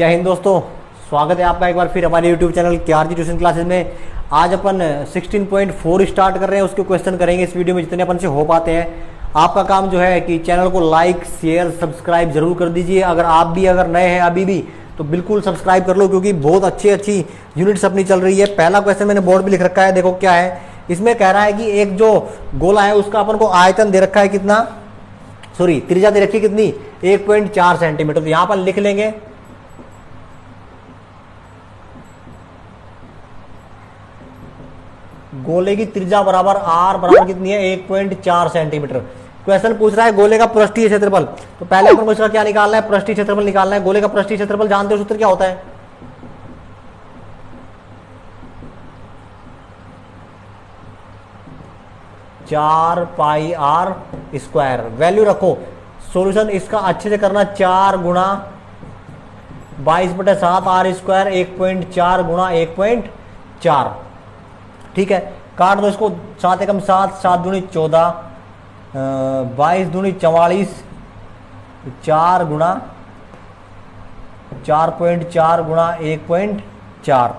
जय हिंद दोस्तों, स्वागत है आपका एक बार फिर हमारे YouTube channel KRG tuition classes में। आज अपन 16.4 स्टार्ट कर रहे हैं, उसके क्वेश्चन करेंगे इस वीडियो में जितने अपन से हो पाते हैं। आपका काम जो है कि चैनल को लाइक शेयर सब्सक्राइब जरूर कर दीजिए। अगर नए हैं अभी भी तो बिल्कुल सब्सक्राइब कर लो, क्योंकि बहुत अच्छी यूनिट्स अपनी चल रही है। पहला क्वेश्चन मैंने बोर्ड पे लिख रखा है, देखो क्या है। इसमें कह रहा है कि एक जो गोला है उसका अपन को आयतन दे रखा है कितना, त्रिज्या दे रखी है कितनी, 1.4 सेंटीमीटर। तो यहां पर लिख लेंगे गोले की त्रिज्या बराबर आर बराबर कितनी है, 1.4 सेंटीमीटर। क्वेश्चन पूछ रहा है गोले का पृष्ठीय क्षेत्रफल। तो पहले अपन को इसका क्या निकालना है, पृष्ठीय क्षेत्रफल निकालना है। गोले का पृष्ठीय क्षेत्रफल जानते हो सूत्र क्या होता है, चार पाई आर स्क्वायर। वैल्यू रखो, सॉल्यूशन इसका अच्छे से करना, 4 गुणा 22/7 आर स्क्वायर 1.4 गुणा 1.4। ठीक है, काट दो इसको, 7 एकम 7, 7 दूनी 14, 22 दूनी 44, 4 गुणा 4.4 गुणा 1.4।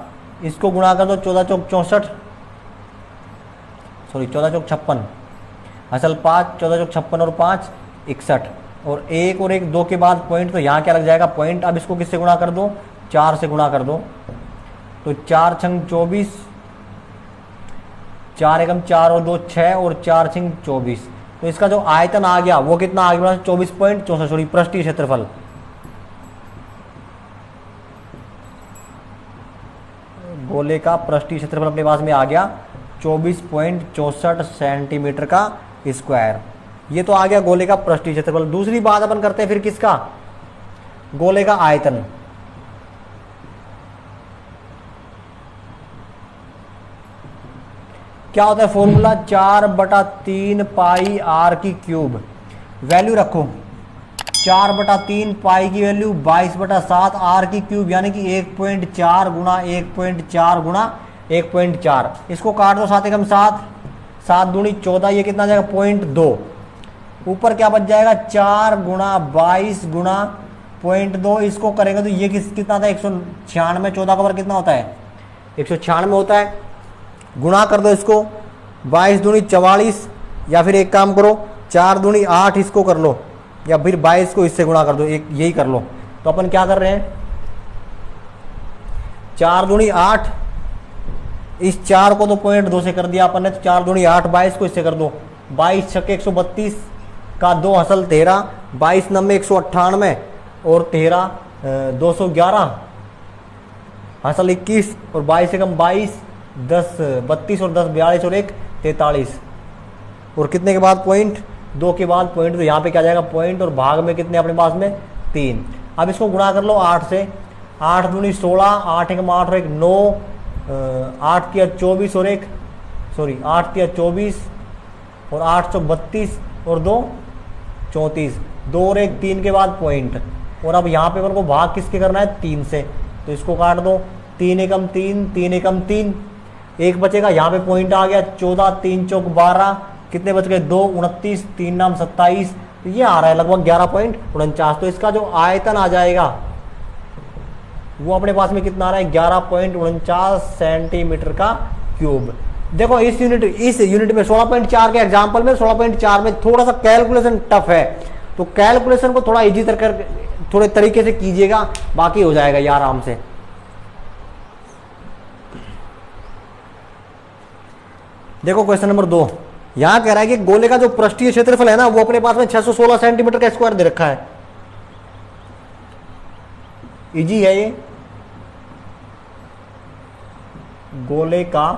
इसको गुणा कर दो, 14 चौक 64, 14 चौक 56, असल 5, 14 चौक 56 और 5 61, और 1 और 1 2 के बाद पॉइंट, तो यहाँ क्या लग जाएगा पॉइंट। अब इसको किससे गुणा कर दो, 4 से गुणा कर दो। तो 4 छंग 24, 4 एकम 4 और 2 6 और 4 छिंग 24। तो इसका जो आयतन आ गया वो कितना आ गया, 24.64। पृष्ठीय क्षेत्रफल गोले का पृष्ठीय क्षेत्रफल अपने पास में आ गया 24.64 सेंटीमीटर का स्क्वायर। ये तो आ गया गोले का पृष्ठीय क्षेत्रफल। दूसरी बात अपन करते हैं फिर किसका, गोले का आयतन। क्या होता है फॉर्मूला, 4/3 पाई आर की क्यूब। वैल्यू रखो, 4/3 पाई की वैल्यू 22/7 आर की क्यूब, यानी कि 1.4 गुणा 1.4 गुणा 1.4। इसको काट दो, 7 एकम 7, 7 दूनी 14, ये कितना जाएगा 0.2। ऊपर क्या बच जाएगा, 4 गुणा 22 गुणा 0.2। इसको करेंगे तो ये कितना था, 196। 14 का वर्ग कितना होता है, 196 होता है। गुणा कर दो इसको, 22 दूनी 44, या फिर एक काम करो 4 दूनी 8 इसको कर लो, या फिर 22 को इससे गुणा कर दो, एक यही कर लो। तो अपन क्या कर रहे हैं, 4 दूनी 8, इस 4 को तो 0.2 से कर दिया अपन ने, तो 4 दूनी 8, 22 को इससे कर दो, 22 छक्के 132 का 2 असल 13, 22 नब्बे 198 और 13 211 असल 21, और 22 एकम 22, 10 32 और 10 42 और 1 43, और कितने के बाद पॉइंट, 2 के बाद पॉइंट। तो यहाँ पे क्या जाएगा पॉइंट, और भाग में कितने अपने पास में 3। अब इसको गुणा कर लो 8 से, 8 दूनी 16, 8 एकम 8 और 1 9, 8 तिया 24 और 1 8 तिया 24 और 8 चौक 32 और 2 34, 2 और 1 3 के बाद पॉइंट। और अब यहाँ पे अपन को भाग किसके करना है, 3 से। तो इसको काट दो, 3 एकम 3, 3 एकम 3, एक बचेगा, यहाँ पे पॉइंट आ गया 14, 3 चौक 12, कितने बच गए 2 29, 3 नाम 27। तो ये आ रहा है लगभग 11.49। तो इसका जो आयतन आ जाएगा वो अपने पास में कितना आ रहा है, 11.49 सेंटीमीटर का क्यूब। देखो इस यूनिट में 16.4 के एग्जाम्पल में 16.4 में थोड़ा सा कैलकुलेशन टफ है, तो कैलकुलेशन को थोड़ा इजी थोड़े तरीके से कीजिएगा, बाकी हो जाएगा ये आराम से। देखो क्वेश्चन नंबर 2, यहां कह रहा है कि गोले का जो पृष्ठीय क्षेत्रफल है ना, वो अपने पास में 616 सेंटीमीटर का स्क्वायर दे रखा है। इजी है ये। गोले का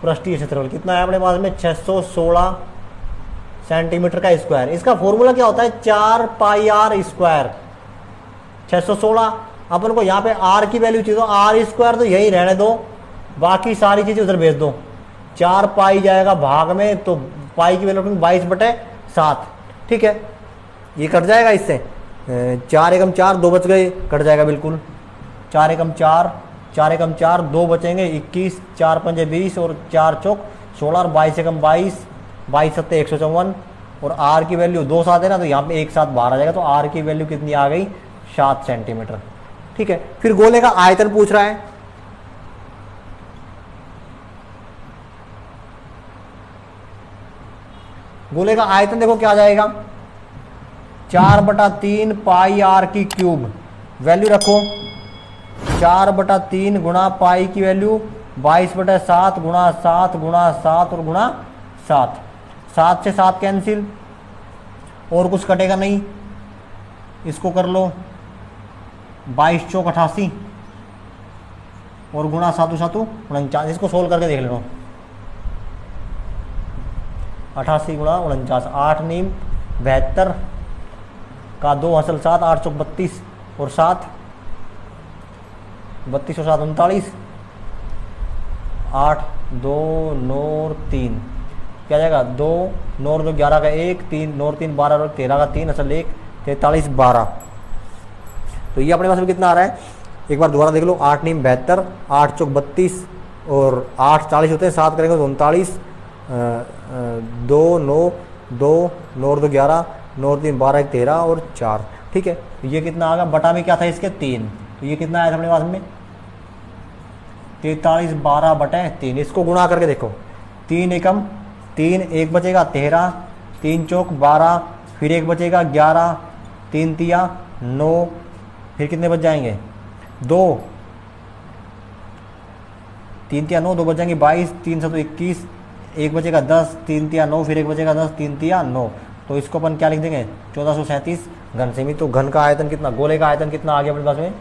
पृष्ठीय क्षेत्रफल कितना है अपने पास में, 616 सेंटीमीटर का स्क्वायर। इसका फॉर्मूला क्या होता है, 4 पाई आर स्क्वायर। 616 अपन को यहाँ पे आर की वैल्यू चाहिए, तो आर स्क्वायर तो यही रहने दो, बाकी सारी चीजें उधर भेज दो। 4 पाई जाएगा भाग में, तो पाई की वैल्यू 22/7। ठीक है, ये कट जाएगा इससे, 4 एकम 4 2 बच गए, कट जाएगा बिल्कुल। 4 एकम 4, 4 एकम 4 2 बचेंगे, 21, 4 पंजे 20 और 4 चौक 16 और 22 एकम 22, 22 सत्ते 154 और आर की वैल्यू 2 साथ है ना, तो यहाँ पे एक साथ बाहर आ जाएगा, तो आर की वैल्यू कितनी आ गई 7 सेंटीमीटर। ठीक है, फिर गोले का आयतन पूछ रहा है। गोले का आयतन देखो क्या आ जाएगा, 4/3 पाई आर की क्यूब, वैल्यू रखो 4/3 गुणा पाई की वैल्यू 22/7 गुणा 7 गुणा 7 और गुणा 7, 7 से 7 कैंसिल, और कुछ कटेगा नहीं, इसको कर लो 22 चौक 88 और गुणा 7 7 49, इसको सोल्व करके देख लो, 88 गुणा 49, 8 नीम 72 का 2 हसल 7, 8 चौक 32 और 7 32 और 7 39, 8 2 9 और 3 क्या जाएगा, 2 9 और 2 11 का 1, 3 9 और 3 12 और 13 का 3 असल 1 43 12। तो ये अपने पास में कितना आ रहा है, एक बार दोबारा देख लो, 8 नीम 72, 8 चौक 32 और 8 40 होते हैं, 7 करेंगे तो 39, 2 9 2 9 और 2 11 9 और 3 12 1 13 और 4। ठीक है, तो ये कितना आ गया, बटा में क्या था इसके 3, तो ये कितना आया था अपने पास में 43 12 बटे 3, इसको गुणा करके देखो, 3 एकम 3, 1 बचेगा 13, 3 चौक 12, फिर 1 बचेगा 11, 3 तिया 9, फिर कितने बच जाएंगे 2, 3 तिया 9, 2 बच जाएंगे 22, 3 7 21, 1 बचेगा 10, 3 तिया 9, फिर 1 बचेगा 10, 3 तिया 9, तो इसको अपन क्या लिख देंगे 1437 घन सेमी। तो घन का आयतन कितना, गोले का आयतन कितना आ गया अपने पास में,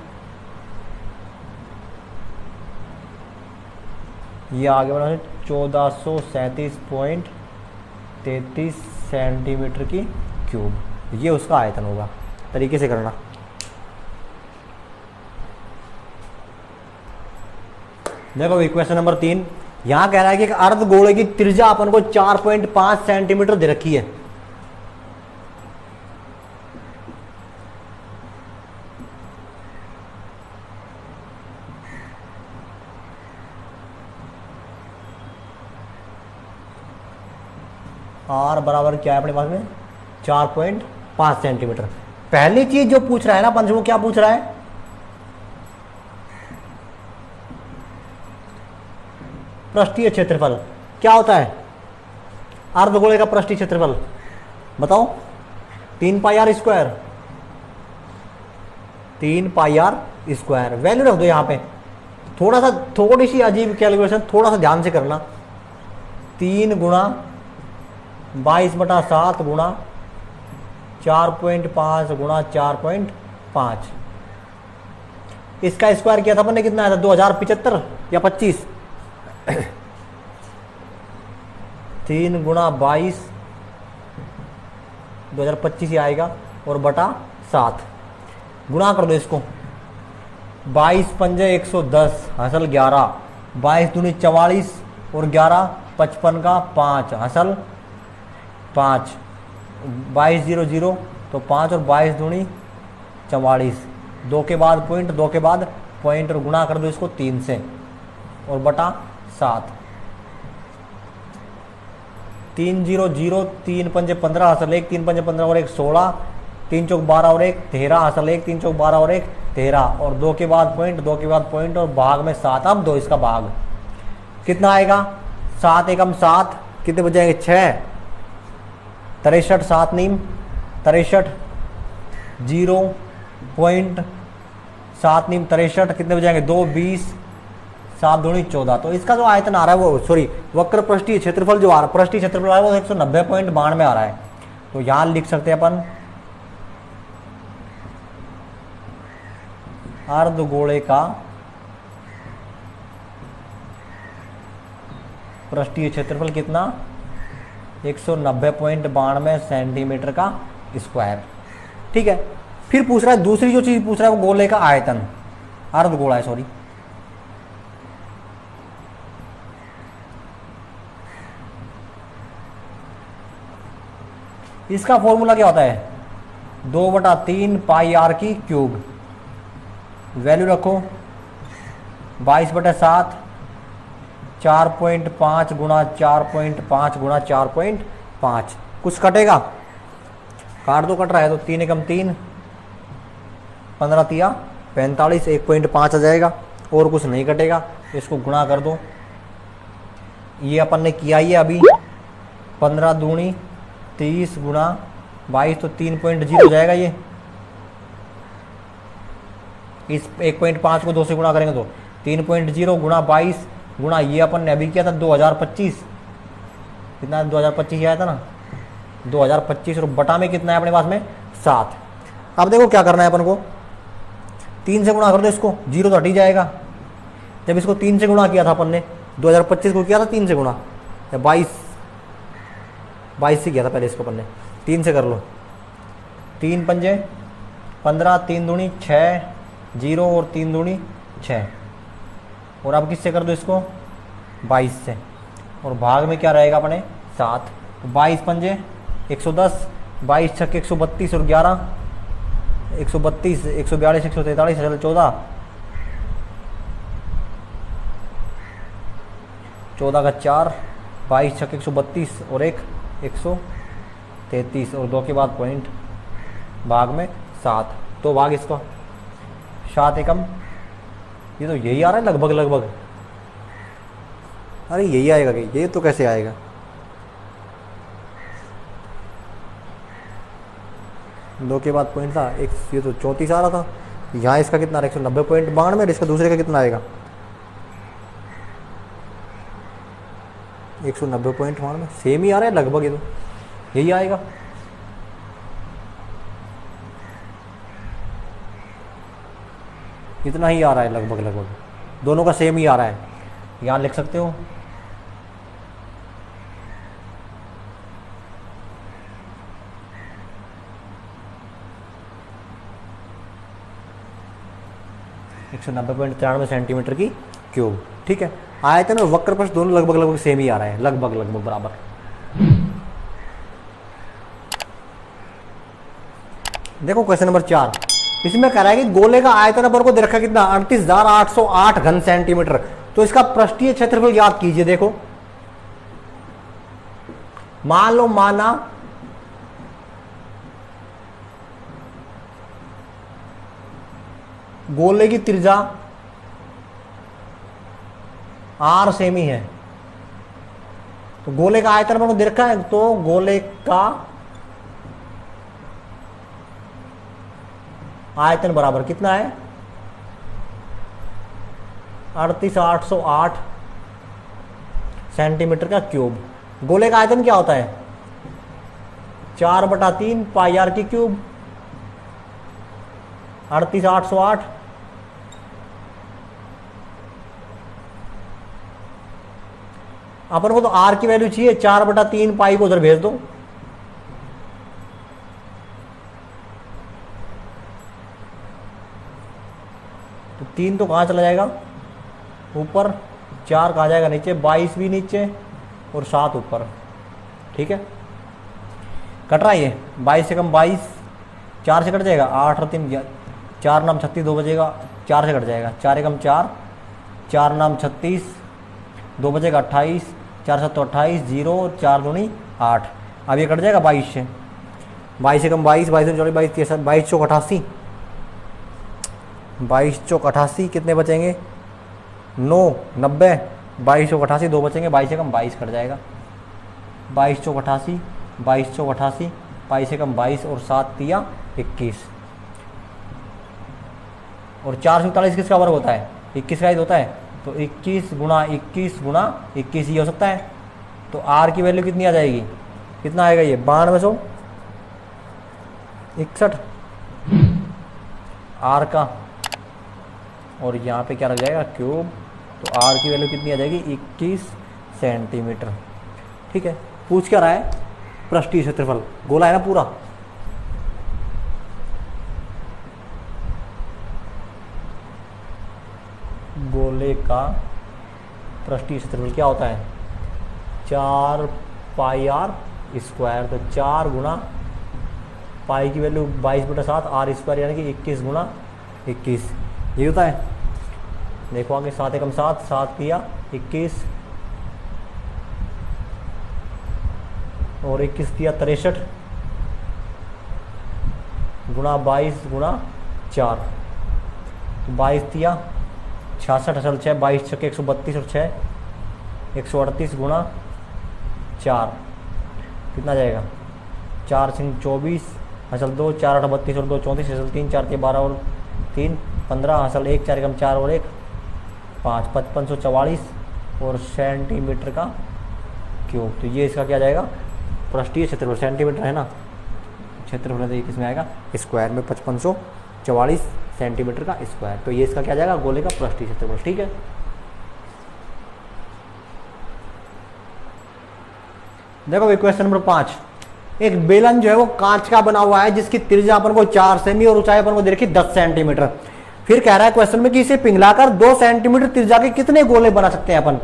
ये आ गया 1437.33 सेंटीमीटर की क्यूब, ये उसका आयतन होगा। तरीके से करना, देखो इक्वेशन नंबर 3 यहां कह रहा है कि एक अर्ध गोले की त्रिज्या अपन को 4.5 सेंटीमीटर दे रखी है। आर बराबर क्या है अपने पास में 4.5 सेंटीमीटर। पहली चीज जो पूछ रहा है ना अपन से, वो क्या पूछ रहा है, पृष्ठीय क्षेत्रफल। क्या होता है अर्धगोले का पृष्ठीय क्षेत्रफल, बताओ 3 pi r square, 3 pi r square, value रख दो यहाँ पे। थोड़ी सी अजीब कैलकुलेशन, थोड़ा सा ध्यान से करना, 3 गुणा 22/7 गुणा 4.5 गुणा 4.5, इसका स्क्वायर किया था अपन ने, कितना आया था 2075 या 25, 3 गुणा 22 2025 ही आएगा, और बटा 7 गुणा कर दो इसको, 22 पंजे 110 हसल 11, 22 दूनी 44 और 11 55 का 5 हसल 5, 22 0 0 तो 5 और 22 दूनी 44, 2 के बाद पॉइंट, 2 के बाद पॉइंट, और गुणा कर दो इसको 3 से और बटा 7, 3 0 0 3 पंजे 15 हसल 1, 3 पंजे 15 और 1 16, 3 चौक 12 और 1 13 हसल 1, 3 चौक 12 और 1 13, और 2 के बाद पॉइंट, 2 के बाद पॉइंट और भाग में 7। अब 2 इसका भाग कितना आएगा, 7 एकम 7, कितने बच जाएंगे 6, 63 7 नीम 63, 0.7 नीम 63, कितने बच जाएंगे 2 20, 7 दूनी 14। तो इसका जो आयतन आ रहा है वो, सॉरी वक्र पृष्ठीय क्षेत्रफल जो आ रहा है, पृष्ठीय क्षेत्रफल आ रहा है वो 190.92 आ रहा है। तो यहां लिख सकते हैं अपन अर्धगोले का पृष्ठीय क्षेत्रफल कितना 190.92 सेंटीमीटर का स्क्वायर। ठीक है, फिर पूछ रहा है दूसरी जो चीज पूछ रहा है वो गोले का आयतन, अर्धगोला है सॉरी, इसका फॉर्मूला क्या होता है 2/3 पाई आर की क्यूब, वैल्यू रखो 22/7 4.5 गुणा 4.5 गुणा 4.5, कुछ कटेगा? काट दो, कट रहा है तो 3 एकम 3, 15 तिया 45, 1.5 आ जाएगा और कुछ नहीं कटेगा। इसको गुणा कर दो, ये अपन ने किया ही है अभी, 15 दूनी 30 गुणा 22 तो 3.0 हो जाएगा। ये इस 1.5 को 2 से गुणा करेंगे तो 3.0 गुणा 22 गुणा ये अपन ने अभी किया था 2025, कितना 2025 आया था ना, 2025 और बटा में कितना है अपने पास में 7। अब देखो क्या करना है अपन को, 3 से गुणा कर दो इसको, 0 तो हट ही जाएगा। जब इसको 3 से गुणा किया था अपन ने, 2025 को किया था 3 से गुणा, या 22 से किया था पहले इसको अपन ने, 3 से कर लो, 3 पंजे 15, 3 दूनी 6, 0 और 3 दूनी 6, और अब किससे कर दो इसको 22 से, और भाग में क्या रहेगा अपने 7, 22 पंजे 110, 22 छक्के 132 और 11 132, 142, 143, 14, 14 का 4, 22 छक्के 132 और 133 और 2 के बाद पॉइंट, भाग में 7, तो भाग इसका 7 एकम, ये तो यही आ रहा है लगभग लगभग। अरे यही आएगा कि ये तो कैसे आएगा? दो के बाद पॉइंट था एक, ये तो 34 आ रहा था। यहाँ इसका कितना 190.92 में, इसका दूसरे का कितना आएगा 190.92 में, सेम ही आ रहा है लगभग, ये तो यही आएगा। इतना ही आ रहा है लगभग लगभग, दोनों का सेम ही आ रहा है, यहाँ लिख सकते हो। एक 190.93 सेंटीमीटर की क्यूब, ठीक है। आयतन और वक्र प्रस्थ दोनों लगभग लगभग सेम ही आ रहा है, लगभग लगभग बराबर। देखो क्वेश्चन नंबर 4, इसमें कह रहा है कि गोले का आयतन अपन को दे रखा कितना 38,808 घन सेंटीमीटर, तो इसका पृष्ठीय क्षेत्रफल याद कीजिए। देखो मान लो, माना गोले की त्रिज्या r सेमी है, तो गोले का आयतन अपन को दे रखा है, तो गोले का आयतन बराबर कितना है 38,808 सेंटीमीटर का क्यूब। गोले का आयतन क्या होता है 4/3 पाई आर की क्यूब, 38,808 अपन को तो आर की वैल्यू चाहिए, 4/3 पाई को उधर भेज दो, तो 3 तो कहाँ चला जाएगा ऊपर, 4 कहाँ जाएगा नीचे, 22 भी नीचे और 7 ऊपर, ठीक है। कट रहा है ये 22 से कम 22, 4 से कट जाएगा, 8 और 3 4 नाम 36, 2 बचेगा, 4 से कट जाएगा, 4 एकम 4, 4 नाम 36, 2 बचेगा 28, 4 7 28, 0 और 4 दूनी 8। अब ये कट जाएगा 22 से, 22 एकम 22, 22 24, 22 22 चौक 88, 22 चौक 88, कितने बचेंगे 9 90, 22 चौक 88, 2 बचेंगे, 22 एकम 22 कट जाएगा, 22 चौक 88, 22 चौक 88, 22 एकम 22 और 7 तिया 21, और 4 से 41 किसका वर्ग होता है 21 का ही होता है, तो 21 गुणा 21 गुणा 21 ही हो सकता है। तो आर की वैल्यू कितनी आ जाएगी, कितना आएगा ये 9261 आर का, और यहाँ पे क्या लग जाएगा क्यूब, तो आर की वैल्यू कितनी आ जाएगी 21 सेंटीमीटर, ठीक है। पूछ क्या रहा है पृष्ठीय क्षेत्रफल, गोला है ना पूरा, गोले का पृष्ठीय क्षेत्रफल क्या होता है 4 पाई आर स्क्वायर, तो 4 गुणा पाई की वैल्यू 22/7 आर स्क्वायर यानी कि 21 गुणा 21, ये होता है। देखो आगे 7 एकम 7, 7 किया 21, और 21 दिया 63 गुणा 22 गुणा 4, तो 22 दिया 66 असल 6, 22 छक्के 132 और 6 138 गुणा 4 कितना जाएगा, 4 सिंह 24 असल 2, 4 8 32 और 2 34 असल 3, 4 के 12 और 3 15 असल 1 4 कम 4 और 1 5 5544 और सेंटीमीटर का क्यूब। तो ये इसका क्या जाएगा, पृष्ठीय क्षेत्रफल, सेंटीमीटर है ना, क्षेत्रफल तो किस में आएगा, स्क्वायर में 5544 सेंटीमीटर का स्क्वायर। तो ये इसका क्या जाएगा, गोले का पृष्ठीय क्षेत्रफल। ठीक है, देखो क्वेश्चन नंबर 5। एक बेलन जो है वो कांच का बना हुआ है जिसकी त्रिज्या अपन को 4 सेमी और ऊंचाई अपन को दे रखी 10 सेंटीमीटर। फिर कह रहा है क्वेश्चन में कि इसे पिघलाकर 2 सेंटीमीटर त्रिज्या के कितने गोले बना सकते हैं अपन।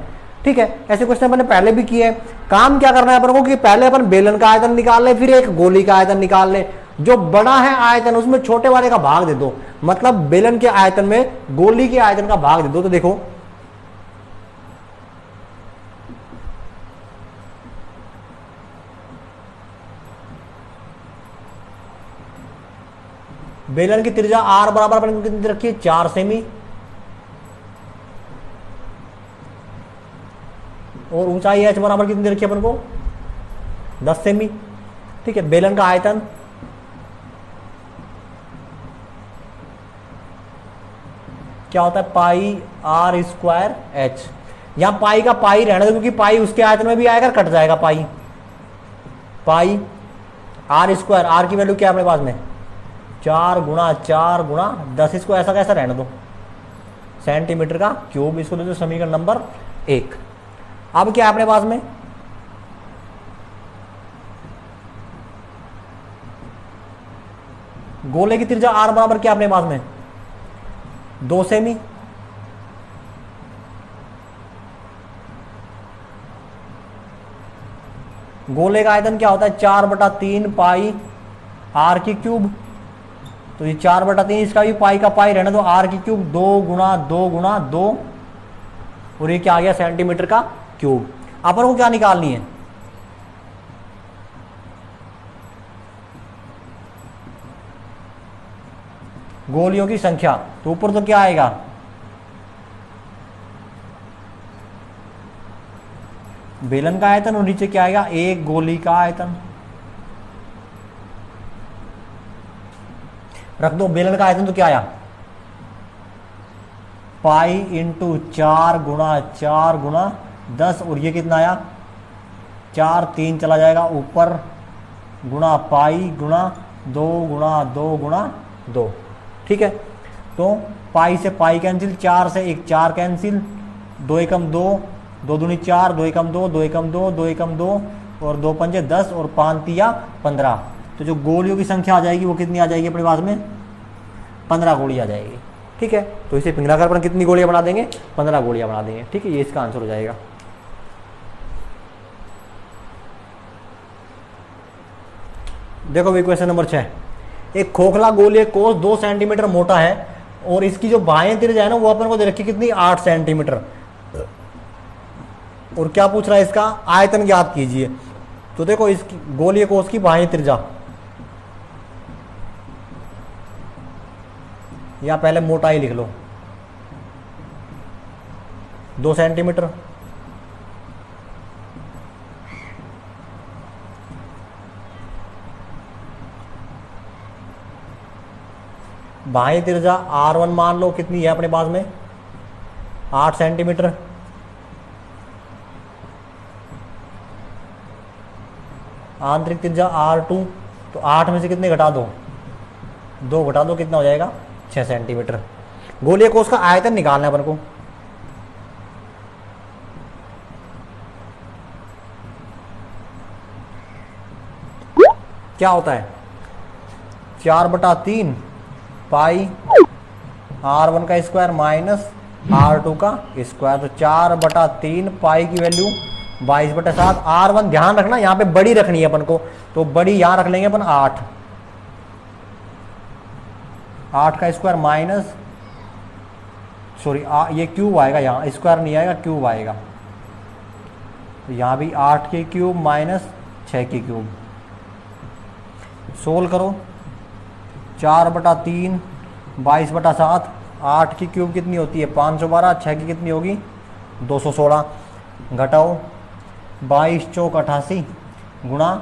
ठीक है, ऐसे क्वेश्चन अपन ने पहले भी किए। काम क्या करना है अपन को कि पहले अपन बेलन का आयतन निकाल ले, फिर एक गोली का आयतन निकाल ले। जो बड़ा है आयतन उसमें छोटे वाले का भाग दे दो, मतलब बेलन के आयतन में गोली के आयतन का भाग दे दो। तो देखो बेलन की त्रिज्या r बराबर अपन कितनी रखी है, 4 सेमी, और ऊंचाई h बराबर कितनी रखी है अपन को, 10 सेमी। ठीक है, बेलन का आयतन क्या होता है, पाई r स्क्वायर h। यहां पाई का पाई रहने दो क्योंकि पाई उसके आयतन में भी आएगा, कट जाएगा पाई। पाई r स्क्वायर, r की वैल्यू क्या है अपने पास में, 4 गुणा 4 गुणा 10, इसको ऐसा कैसा रहने दो, सेंटीमीटर का क्यूब। इसको दे दो समीकरण नंबर 1। अब क्या है अपने पास में, गोले की त्रिज्या r बराबर क्या अपने पास में, 2 सेमी। गोले का आयतन क्या होता है, 4/3 पाई r की क्यूब। तो ये 4/3, इसका भी पाई का पाई रहना, तो r की क्यूब 2 गुणा 2 गुणा 2, और ये क्या आ गया, सेंटीमीटर का क्यूब। अपन को क्या निकालनी है, गोलियों की संख्या। तो ऊपर तो क्या आएगा, बेलन का आयतन, और नीचे क्या आएगा, एक गोली का आयतन। रख दो बेलन का आयतन, तो क्या आया, पाई इंटू 4 गुणा 4 गुणा 10, और ये कितना आया, 4 3 चला जाएगा ऊपर, गुणा पाई गुणा 2 गुणा 2 गुणा 2। ठीक है, तो पाई से पाई कैंसिल, 4 से 1 4 कैंसिल, 2 एकम 2, 2 दूनी 4, 2 एकम 2, 2 एकम 2, 2 एकम 2, और 2 पंजे 10, और 5 तिया 15। तो जो गोलियों की संख्या आ जाएगी वो कितनी आ जाएगी अपने पास में, 15 गोली आ जाएगी। ठीक है, तो इसे पिघलाकर अपन कितनी गोलियां बना देंगे, 15 गोलियां बना देंगे। ठीक है, ये इसका आंसर हो जाएगा। देखो भाई क्वेश्चन नंबर 6। एक खोखला गोलीय कोष 2 सेंटीमीटर मोटा है और इसकी जो बाह्य त्रिज्या है ना वो अपन को दे रखी कितनी, 8 सेंटीमीटर। और क्या पूछ रहा है, इसका आयतन ज्ञात कीजिए। तो देखो इसकी गोलीय कोष की बाह्य त्रिज्या, या पहले मोटाई लिख लो, 2 सेंटीमीटर। बाह्य त्रिज्या R1 मान लो कितनी है अपने पास में, 8 सेंटीमीटर। आंतरिक त्रिज्या R2, तो 8 में से कितने घटा दो, 2 घटा दो, कितना हो जाएगा, 6 सेंटीमीटर। गोलीय कोष का आयतन निकालना है अपन को। क्या होता है, 4/3 पाई R1 का स्क्वायर माइनस R2 का स्क्वायर। तो 4/3 पाई की वैल्यू 22/7। R1 ध्यान रखना यहाँ पे बड़ी रखनी है अपन को, तो बड़ी यहाँ रख लेंगे अपन 8, 8 का स्क्वायर माइनस, सॉरी ये क्यूब आएगा, यहाँ स्क्वायर नहीं आएगा, क्यूब आएगा। तो यहाँ भी 8 के क्यूब माइनस 6 की क्यूब। सोल्व करो, 4/3 22/7, 8 की क्यूब कितनी होती है 512, 6 की कितनी होगी 216, घटाओ 22 चौक 88 गुणा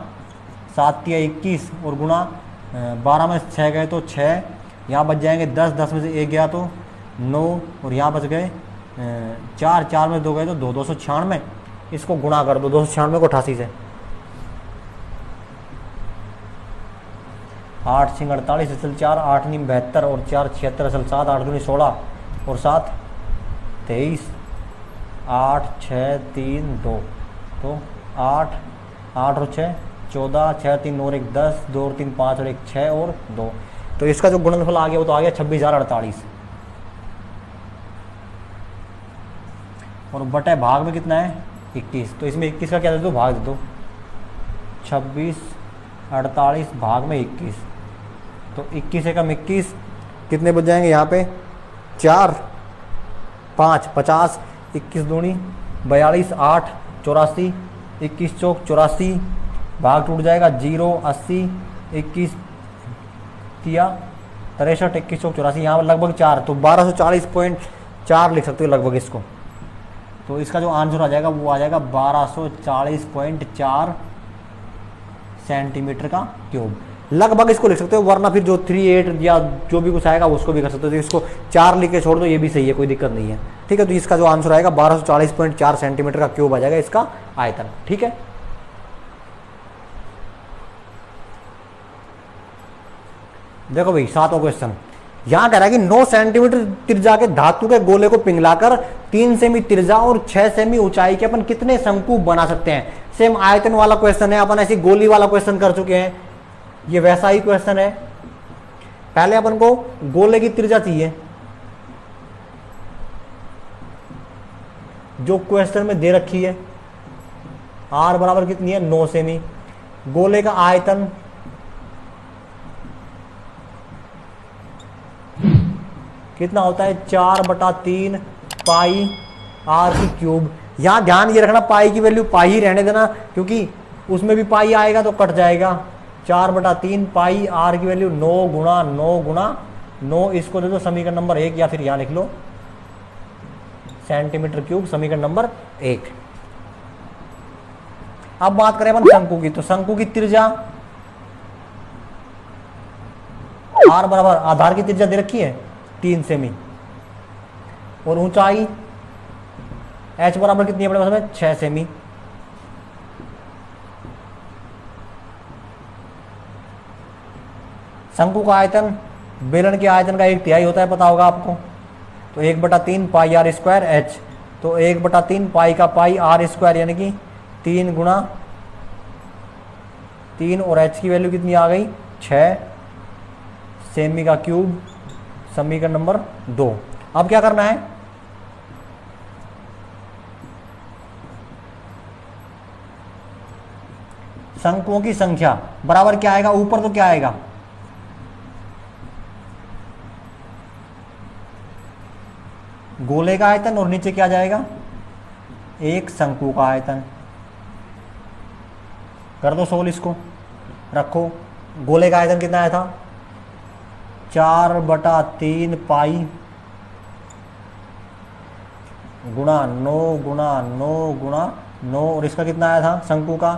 7 तिया 21 और गुणा 12 में 6 गए तो 6, यहाँ बच जाएंगे 10, 10 में से 1 गया तो 9 और यहाँ बच गए 4, 4 में 2 गए तो 2, 296। इसको गुणा कर दो 296 को 88 से, 8 6 48 असल 4, 8 9 72 और 4 76 असल 7, 8 दूनी 16 और 7 23, 8 6 3 2, तो 8 8 और 6 14, 6 3 और 1 10, 2 और 3 5 और 1 6 और 2, तो इसका जो गुणनफल आ गया वो तो आ गया 26,048 और बटे भाग में कितना है 21, तो इसमें 21 का क्या दे दो भाग दे दो, 26 48 भाग में 21, तो 21 एकम 21 कितने बच जाएंगे यहाँ पे 4 5 50, 21 दूनी 42, 8 84, 21 चौक 84, भाग टूट जाएगा 0 80, 21 तिया 63, 21 चौक 84, यहाँ लगभग 4, तो 1240.4 लिख सकते हो लगभग इसको। तो इसका जो आंसर आ जाएगा वो आ जाएगा 1240.4 सेंटीमीटर का क्यूब, लगभग इसको लिख सकते हो, वरना फिर जो 38 या जो भी कुछ आएगा उसको भी कर सकते हो, तो इसको 4 लिख के छोड़ दो, ये भी सही है, कोई दिक्कत नहीं है। ठीक है, तो इसका जो आंसर आएगा 1240.4 सेंटीमीटर का क्यूब आ जाएगा इसका आयतन। ठीक है, देखो भाई 7वां क्वेश्चन, यहां कह रहा है कि 9 सेंटीमीटर त्रिज्या के धातु के गोले को पिघलाकर 3 सेमी त्रिज्या और 6 सेमी ऊंचाई के अपन कितने शंकु बना सकते हैं। सेम आयतन वाला क्वेश्चन है, अपन ऐसी गोली वाला क्वेश्चन कर चुके हैं, ये वैसा ही क्वेश्चन है। पहले अपन को गोले की त्रिज्या चाहिए जो क्वेश्चन में दे रखी है, आर बराबर कितनी है 9 सेमी। गोले का आयतन कितना होता है 4/3 पाई आर की क्यूब। यहां ध्यान ये रखना पाई की वैल्यू पाई ही रहने देना, क्योंकि उसमें भी पाई आएगा तो कट जाएगा। 4/3 पाई आर की वैल्यू 9 गुणा 9 गुणा 9, इसको दे दो समीकरण नंबर 1 या फिर यहां लिख लो सेंटीमीटर क्यूब समीकरण नंबर 1। अब बात करें अपन शंकु की, तो शंकु की त्रिज्या आर बराबर आधार की त्रिज्या दे रखी है 3 सेमी और ऊंचाई एच बराबर कितनी है अपने पास में 6 सेमी। शंकु का आयतन बेलन के आयतन का 1/3 होता है, पता होगा आपको, तो 1/3 पाई आर स्क्वायर एच, तो 1/3 पाई का पाई आर स्क्वायर यानी कि 3 गुणा 3 और एच की वैल्यू कितनी आ गई 6 सेमी का क्यूब समीकरण नंबर 2। अब क्या करना है, शंकुओं की संख्या बराबर क्या आएगा, ऊपर तो क्या आएगा गोले का आयतन और नीचे क्या जाएगा एक शंकु का आयतन। कर दो सोल्व, इसको रखो। गोले का आयतन कितना आया था 4/3 पाई गुणा 9 गुणा 9 गुणा 9 और इसका कितना आया था शंकु का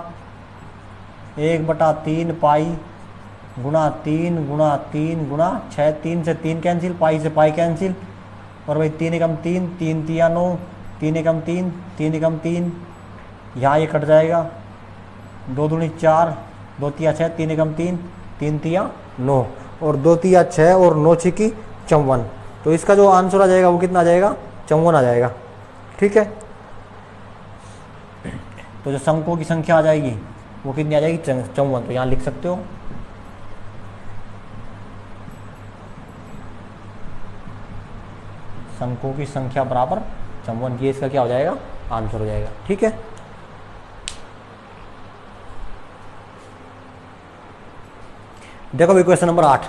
1/3 पाई गुणा 3 गुणा 3 गुणा 6, 3 से 3 कैंसिल, पाई से पाई कैंसिल, और भाई 3 एकम 3, 3 तिया 9, 3 एकम 3, 3 एकम 3, यहाँ ये कट जाएगा 2 दूनी 4, 2 तिया 6, 3 एकम 3, 3 तिया 9 और 2 तिया 6 और 9 छिकी 54। तो इसका जो आंसर आ जाएगा वो कितना आ जाएगा 54 आ जाएगा। ठीक है, तो जो शंकुओं की संख्या आ जाएगी वो कितनी आ जाएगी 54, तो यहाँ लिख सकते हो शंकुओं की संख्या बराबर 54, ये इसका क्या हो जाएगा आंसर हो जाएगा। ठीक है, देखो भाई क्वेश्चन नंबर 8,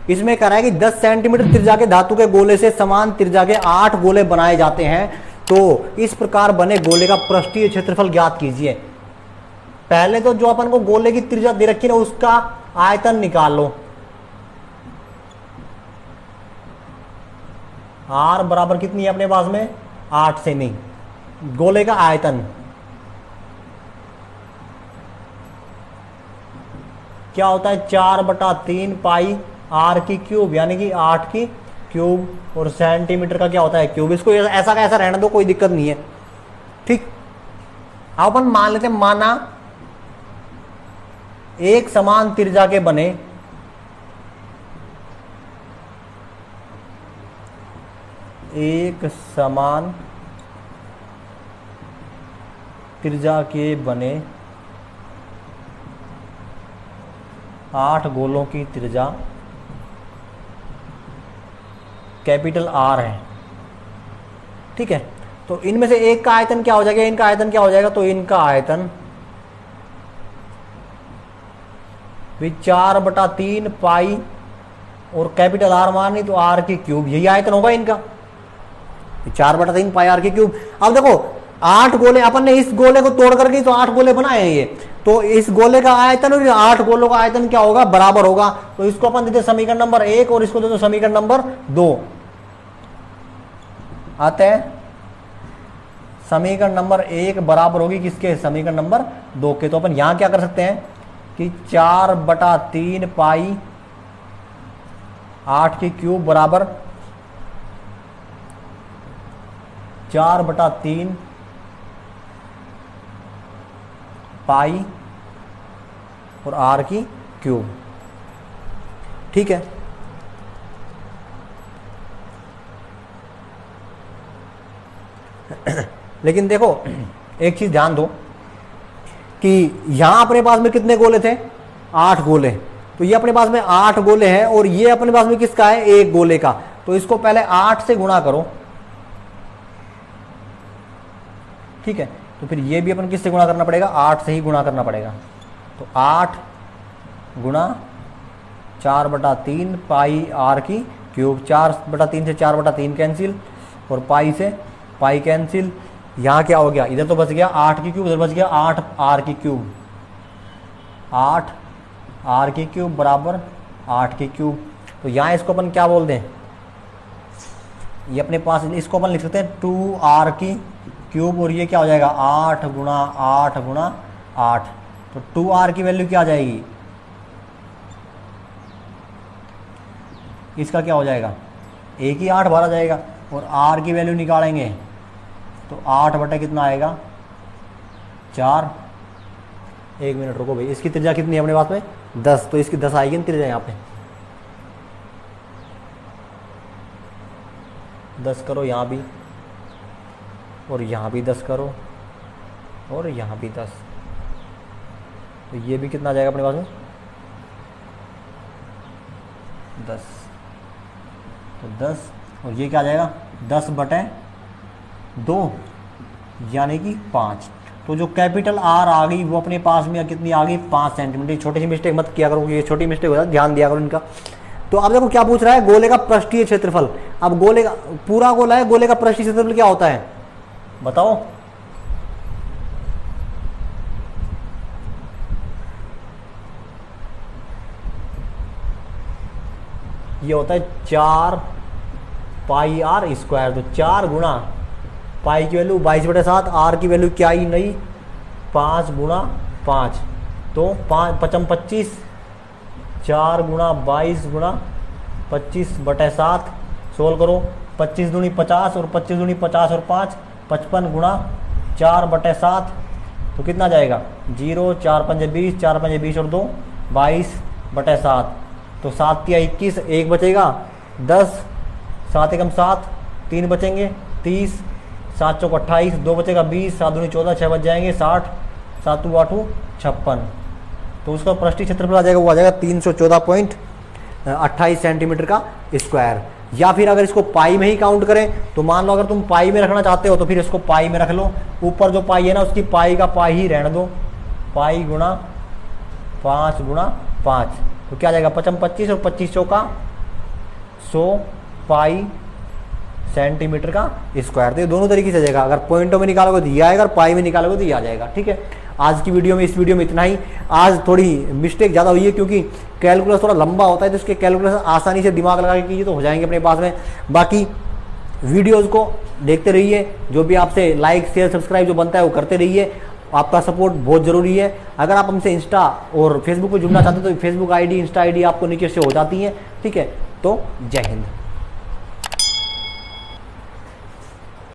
इसमें कह रहा है कि 10 सेंटीमीटर त्रिज्या के धातु के गोले से समान त्रिज्या के 8 गोले बनाए जाते हैं, तो इस प्रकार बने गोले का पृष्ठीय क्षेत्रफल ज्ञात कीजिए। पहले तो जो अपन को गोले की त्रिज्या दे रखी है ना उसका आयतन निकाल लो। आर बराबर कितनी है अपने पास में 8 से, नहीं गोले का आयतन क्या होता है 4/3 पाई आर की क्यूब यानी कि 8 की क्यूब, और सेंटीमीटर का क्या होता है क्यूब। इसको ऐसा का ऐसा रहने दो, कोई दिक्कत नहीं है। ठीक, अपन मान लेते हैं, माना एक समान त्रिज्या के बने एक समान त्रिज्या के बने 8 गोलों की त्रिज्या कैपिटल आर है। ठीक है, तो इनमें से एक का आयतन क्या हो जाएगा, इनका आयतन क्या हो जाएगा, तो इनका आयतन भी 4/3 पाई और कैपिटल आर मानी तो आर की क्यूब, यही आयतन होगा इनका 4/3 पाई आर की क्यूब। अब देखो 8 गोले अपन ने इस गोले को तोड़ करके तो 8 गोले बनाए हैं ये, तो इस गोले का आयतन और 8 गोलों का आयतन क्या होगा, बराबर होगा। तो इसको अपन देते समीकरण नंबर 1 और इसको देते समीकरण नंबर 2। आते हैं समीकरण नंबर 1 बराबर होगी किसके, समीकरण नंबर 2 के। तो अपन यहां क्या कर सकते हैं कि 4/3 पाई 8 की क्यूब बराबर 4/3 पाई और आर की क्यूब। ठीक है, लेकिन देखो एक चीज ध्यान दो कि यहां अपने पास में कितने गोले थे, 8 गोले। तो ये अपने पास में 8 गोले हैं और ये अपने पास में किसका है, 1 गोले का। तो इसको पहले 8 से गुणा करो। ठीक है, तो फिर ये भी अपन किससे गुणा करना पड़ेगा, 8 से ही गुणा करना पड़ेगा। तो 8 गुणा 4/3 पाई आर की क्यूब, 4/3 से 4/3 कैंसिल और पाई से पाई कैंसिल। यहाँ क्या हो गया, इधर तो बच गया 8 की क्यूब, इधर बच गया 8 आर की क्यूब, 8 आर की क्यूब बराबर 8 की क्यूब। तो यहाँ इसको अपन क्या बोल दें, ये अपने पास इसको अपन लिख सकते हैं 2r की क्यूब, और ये क्या हो जाएगा 8 गुणा 8 गुणा 8। तो 2r की वैल्यू क्या आ जाएगी, इसका क्या हो जाएगा, एक ही 8 भरा जाएगा, और r की वैल्यू निकालेंगे तो 8 बटे कितना आएगा 4। 1 मिनट रुको भाई, इसकी त्रिज्या कितनी है अपने पास में 10, तो इसकी 10 आएगी ना त्रिज्या यहाँ पे। 10 करो यहाँ भी, और यहाँ भी 10 करो, और यहाँ भी 10, तो ये भी कितना आ जाएगा अपने पास में 10। तो 10 और ये क्या आ जाएगा 10/2 यानी कि 5। तो जो कैपिटल आर आ गई वो अपने पास में कितनी आ गई 5 सेंटीमीटर। छोटी सी मिस्टेक मत किया करो, ये छोटी मिस्टेक होता है, ध्यान दिया करो इनका। तो अब देखो क्या पूछ रहा है, गोले का पृष्ठीय क्षेत्रफल। अब गोले का पूरा गोला है, गोले का पृष्ठीय क्षेत्रफल क्या होता है बताओ। ये होता है 4 पाई आर स्क्वायर। तो 4 गुणा पाई की वैल्यू 22/7, आर की वैल्यू क्या ही नहीं 5 गुणा 5, तो 5 25, 4 गुणा 22 गुणा 25/7, सोल्व करो। 25 दूनी 50 और 25 दूनी 50 और 5 55 गुणा 4/7, तो कितना जाएगा 0, 4 5 20, 4 5 20 और 2 22/7। तो 7 या 21, 1 बचेगा 10, 7 एकम 7, 3 बचेंगे 30, 7 चौक 28, 2 बचेगा 20, 7 दूनी 14, 6 बच जाएंगे 60, 7 8 56। तो उसका पृष्ठीय क्षेत्रफल आ जाएगा, वो आ जाएगा 314.28 सेंटीमीटर का स्क्वायर। या फिर अगर इसको पाई में ही काउंट करें तो मान लो अगर तुम पाई में रखना चाहते हो तो फिर इसको पाई में रख लो। ऊपर जो पाई है ना उसकी पाई का पाई ही रहने दो, पाई गुणा 5 गुणा 5, तो क्या आ जाएगा 55 25 और 25 चौका 100 पाई सेंटीमीटर का स्क्वायर। तो ये दोनों तरीके से आ जाएगा, अगर पॉइंटों में निकालोगे तो ये आएगा, और पाई में निकालोगे तो ये आ जाएगा। ठीक है, आज की वीडियो में, इस वीडियो में इतना ही। आज थोड़ी मिस्टेक ज़्यादा हुई है क्योंकि कैलकुलस थोड़ा लंबा होता है, तो इसके कैलकुलेशन आसानी से दिमाग लगा के कीजिए तो हो जाएंगे अपने पास में। बाकी वीडियोज़ को देखते रहिए, जो भी आपसे लाइक शेयर सब्सक्राइब जो बनता है वो करते रहिए। आपका सपोर्ट बहुत ज़रूरी है। अगर आप हमसे इंस्टा और फेसबुक पर जुड़ना चाहते हैं तो फेसबुक आईडी, इंस्टा आईडी आपको नीचे से हो जाती है। ठीक है, तो जय हिंद।